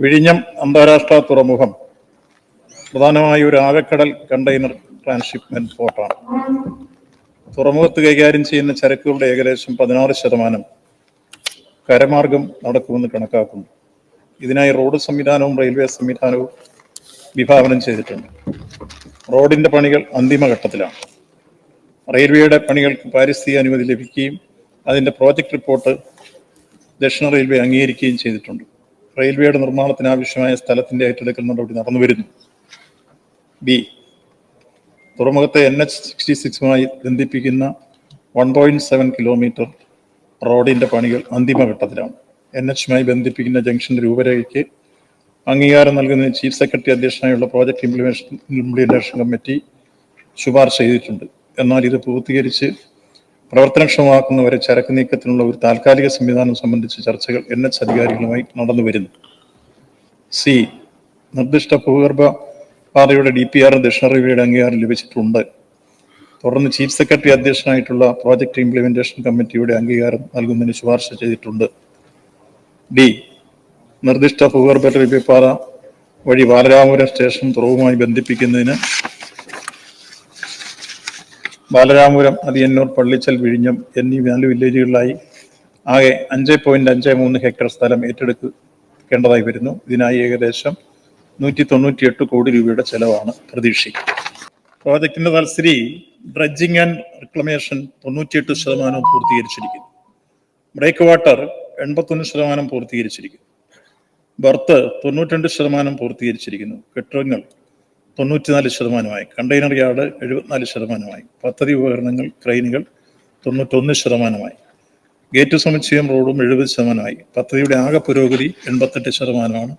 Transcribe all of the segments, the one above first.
വിഴിഞ്ഞം അന്താരാഷ്ട്ര തുറമുഖം പ്രധാനമായി ഒരു ആഴക്കടൽ കണ്ടെയ്നർ ട്രാൻസ്ഷിപ്മെന്റ് പോർട്ടാണ്. തുറമുഖത്ത് കൈകാര്യം ചെയ്യുന്ന ചരക്കുകളുടെ ഏകദേശം 16% കരമാർഗം നടക്കുമെന്ന് കണക്കാക്കുന്നു. ഇതിനായി റോഡ് സംവിധാനവും റെയിൽവേ സംവിധാനവും വിഭാവനം ചെയ്തിട്ടുണ്ട്. റോഡിന്റെ പണികൾ അന്തിമഘട്ടത്തിലാണ്. റെയിൽവേയുടെ പണികൾക്ക് പാരിസ്ഥിതിക അനുമതി ലഭിക്കുകയും അതിന്റെ പ്രോജക്ട് റിപ്പോർട്ട് ദക്ഷിണ റെയിൽവേ അംഗീകരിക്കുകയും ചെയ്തിട്ടുണ്ട്. റെയിൽവേയുടെ നിർമ്മാണത്തിന് ആവശ്യമായ സ്ഥലത്തിന്റെ ഏറ്റെടുക്കൽ നടപടി നടന്നുവരുന്നു. ബി. തുറമുഖത്തെ NH-66 ബന്ധിപ്പിക്കുന്ന 1.7 കിലോമീറ്റർ റോഡിന്റെ പണികൾ അന്തിമഘട്ടത്തിലാണ്. NH ബന്ധിപ്പിക്കുന്ന ജംഗ്ഷന്റെ രൂപരേഖയ്ക്ക് അംഗീകാരം നൽകുന്നതിന് ചീഫ് സെക്രട്ടറി അധ്യക്ഷനായുള്ള പ്രോജക്ട് ഇംപ്ലിമെന്റേഷൻ കമ്മിറ്റി ശുപാർശ ചെയ്തിട്ടുണ്ട്. എന്നാൽ ഇത് പൂർത്തീകരിച്ച് പ്രവർത്തനക്ഷമമാക്കുന്നവരെ ചരക്ക് നീക്കത്തിനുള്ള ഒരു താൽക്കാലിക സംവിധാനം സംബന്ധിച്ച് ചർച്ചകൾ NH അധികാരികളുമായി നടന്നുവരുന്നു. സി. നിർദ്ദിഷ്ട ഭൂഗർഭ പാതയുടെ DPR ദക്ഷിണ റെയിൽവേയുടെ അംഗീകാരം ലഭിച്ചിട്ടുണ്ട്. തുടർന്ന് ചീഫ് സെക്രട്ടറി അധ്യക്ഷനായിട്ടുള്ള പ്രോജക്ട് ഇംപ്ലിമെന്റേഷൻ കമ്മിറ്റിയുടെ അംഗീകാരം നൽകുന്നതിന് ശുപാർശ ചെയ്തിട്ടുണ്ട്. ഡി. നിർദ്ദിഷ്ട ഭൂഗർഭ റെയിൽവേ പാത വഴി ബാലരാമപുരം സ്റ്റേഷൻ തുറവുമായി ബന്ധിപ്പിക്കുന്നതിന് ബാലരാമപുരം, അതിയന്നൂർ, പള്ളിച്ചൽ, വിഴിഞ്ഞം എന്നീ 4 വില്ലേജുകളിലായി ആകെ 5.53 ഹെക്ടർ സ്ഥലം ഏറ്റെടുക്കേണ്ടതായി വരുന്നു. ഇതിനായി ഏകദേശം 198 കോടി രൂപയുടെ ചെലവാണ് പ്രതീക്ഷിക്കുന്നത്. പ്രോജക്റ്റിന്റെ തൽസ്ഥിതി ഡ്രഡ്ജിംഗ് ആൻഡ് റിക്ലമേഷൻ 98% പൂർത്തീകരിച്ചിരിക്കുന്നു. ബ്രേക്ക് വാട്ടർ 81% പൂർത്തീകരിച്ചിരിക്കുന്നു. ബർത്ത് 92% പൂർത്തീകരിച്ചിരിക്കുന്നു. കെട്ടിടങ്ങൾ 94%, കണ്ടെയ്നർ യാർഡ് 74%, പദ്ധതി ഉപകരണങ്ങൾ ക്രെയിനുകൾ 91%, ഗേറ്റ് സമുച്ചയം റോഡും 70%. പദ്ധതിയുടെ ആകെ പുരോഗതി 88%.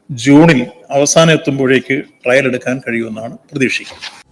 ജൂണിൽ അവസാനം എത്തുമ്പോഴേക്ക് ട്രയൽ എടുക്കാൻ കഴിയുമെന്നാണ് പ്രതീക്ഷിക്കുന്നത്.